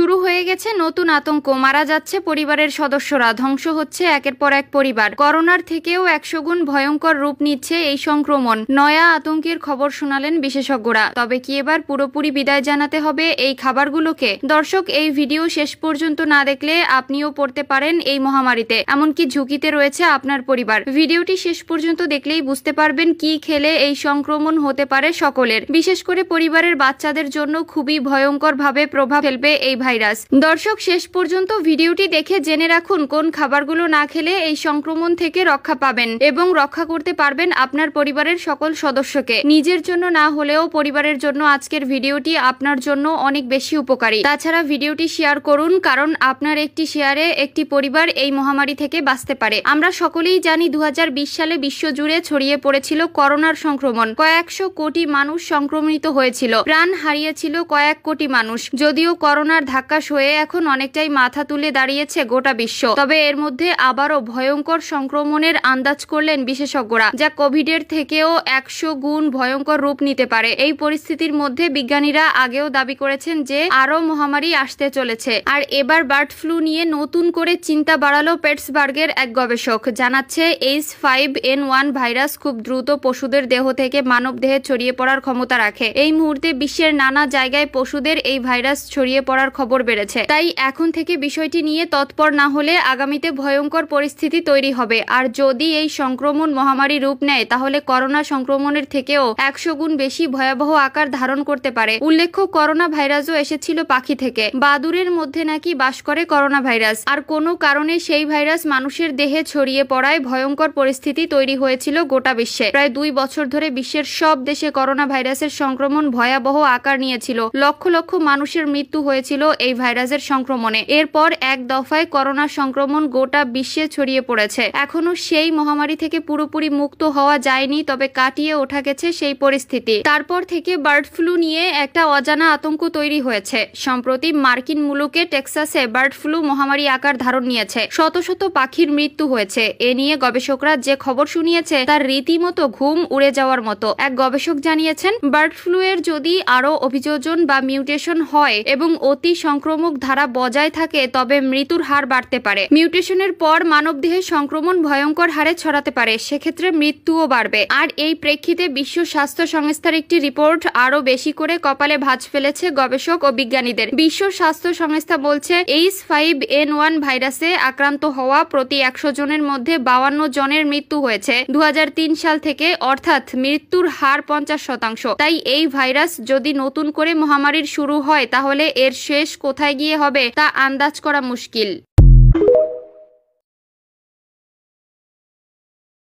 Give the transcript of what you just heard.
শুরু হয়ে গেছে নতুন আতঙ্ক। মারা যাচ্ছে পরিবারের সদস্যরা, ধ্বংস হচ্ছে একের পর এক পরিবার। করোনার থেকেও 100 গুণ ভয়ঙ্কর রূপ নিচ্ছে এই সংক্রমণ। নয়া আতঙ্কের খবর শোনালেন বিশেষজ্ঞরা। তবে কি এবার পুরোপুরি বিদায় জানাতে হবে এই খাবারগুলোকে? দর্শক, এই ভিডিও শেষ পর্যন্ত না দেখলে আপনিও পড়তে পারেন এই মহামারীতে, এমনকি ঝুঁকিতে রয়েছে আপনার পরিবার। ভিডিওটি শেষ পর্যন্ত দেখলেই বুঝতে পারবেন কি খেলে এই সংক্রমণ হতে পারে সকলের, বিশেষ করে পরিবারের বাচ্চাদের জন্য খুবই ভয়ঙ্কর ভাবে প্রভাব ফেলবে এই ভাইরাস। দর্শক, শেষ পর্যন্ত ভিডিওটি দেখে জেনে রাখুন কোন খাবারগুলো না খেলে এই সংক্রমণ থেকে রক্ষা পাবেন এবং রক্ষা করতে পারবেন আপনার পরিবারের সকল সদস্যকে। নিজের জন্য না হলেও পরিবারের জন্য আজকের ভিডিওটি আপনার জন্য অনেক বেশি উপকারী। তাছাড়া ভিডিওটি শেয়ার করুন, কারণ আপনার একটি শেয়ারে একটি পরিবার এই মহামারী থেকে বাঁচতে পারে। আমরা সকলেই জানি 2020 সালে বিশ্বজুড়ে ছড়িয়ে পড়েছিল করোনার সংক্রমণ। কয়েকশো কোটি মানুষ সংক্রমিত হয়েছিল, প্রাণ হারিয়েছিল কয়েক কোটি মানুষ। যদিও করোনার ধাক্কা সয়ে এখন অনেকটাই মাথা তুলে দাঁড়িয়েছে গোটা বিশ্ব, তবে এর মধ্যে আবারও ভয়ঙ্কর সংক্রমণের আন্দাজ করলেন বিশেষজ্ঞরা, যা কোভিডের থেকেও 100 গুণ ভয়ঙ্কর রূপ নিতে পারে। এই পরিস্থিতির মধ্যে বিজ্ঞানীরা আগেও দাবি করেছেন যে আরো মহামারী আসতে চলেছে। আর এবার বার্ড ফ্লু নিয়ে নতুন করে চিন্তা বাড়ালো পিটসবার্গের এক গবেষক। জানাচ্ছে H5N1 ভাইরাস খুব দ্রুত পশুদের দেহ থেকে মানব দেহে ছড়িয়ে পড়ার ক্ষমতা রাখে। এই মুহূর্তে বিশ্বের নানা জায়গায় পশুদের এই ভাইরাস ছড়িয়ে পড়ার খবর বেড়েছে। তাই এখন থেকে বিষয়টি নিয়ে তৎপর না হলে আগামীতে ভয়ঙ্কর পরিস্থিতি তৈরি হবে। আর যদি এই সংক্রমণ মহামারী রূপ নেয়, তাহলে করোনা সংক্রমণের থেকেও 100 গুণ বেশি ভয়াবহ আকার ধারণ করতে পারে। উল্লেখ্য, করোনা ভাইরাসও এসেছিল পাখি থেকে। বাদুড়ের মধ্যে নাকি বাস করে করোনা ভাইরাস। আর কোনো কারণে সেই ভাইরাস মানুষের দেহে ছড়িয়ে পড়ায় ভয়ঙ্কর পরিস্থিতি তৈরি হয়েছিল গোটা বিশ্বে। প্রায় 2 বছর ধরে বিশ্বের সব দেশে করোনা ভাইরাসের সংক্রমণ ভয়াবহ আকার নিয়েছিল। লক্ষ লক্ষ মানুষের মৃত্যু হয়েছিল এই ভাইরাসের সংক্রমণে। এরপর এক দফায় করোনা সংক্রমণ গোটা বিশ্বে ছড়িয়ে পড়েছে। এখনো সেই মহামারী থেকে পুরোপুরি মুক্ত হওয়া যায়নি, তবে কাটিয়ে ওঠা গেছে সেই পরিস্থিতি। তারপর থেকে বার্ড ফ্লু নিয়ে একটা অজানা আতঙ্ক তৈরি হয়েছে। সম্প্রতি মার্কিন মুলুকে টেক্সাসে বার্ড ফ্লু মহামারী আকার ধারণ নিয়েছে। শত শত পাখির মৃত্যু হয়েছে। এ নিয়ে গবেষকরা যে খবর শুনিয়েছে তার রীতিমতো ঘুম উড়ে যাওয়ার মতো। এক গবেষক জানিয়েছেন, বার্ড ফ্লু এর যদি আরো অভিযোজন বা মিউটেশন হয় এবং অতি সংক্রমক ধারা বজায় থাকে, তবে মৃত্যুর হার বাড়তে পারে। মিউটেশনের পর মানবদেহে সংক্রমণ ভয়ঙ্কর হারে ছড়াতে পারে, সেক্ষেত্রে মৃত্যুও বাড়বে। আর এই প্রেক্ষিতে বিশ্ব স্বাস্থ্য সংস্থার একটি রিপোর্ট আরো বেশি করে কপালে ভাঁজ ফেলেছে গবেষক ও বিজ্ঞানীদের। বিশ্ব স্বাস্থ্য সংস্থা বলছে, H5N1 ভাইরাসে আক্রান্ত হওয়া প্রতি 100 জনের মধ্যে 52 জনের মৃত্যু হয়েছে 2003 সাল থেকে, অর্থাৎ মৃত্যুর হার 50%। তাই এই ভাইরাস যদি নতুন করে মহামারীর শুরু হয়, তাহলে এর শেষ কোথায় গিয়ে হবে তা আন্দাজ করা মুশকিল।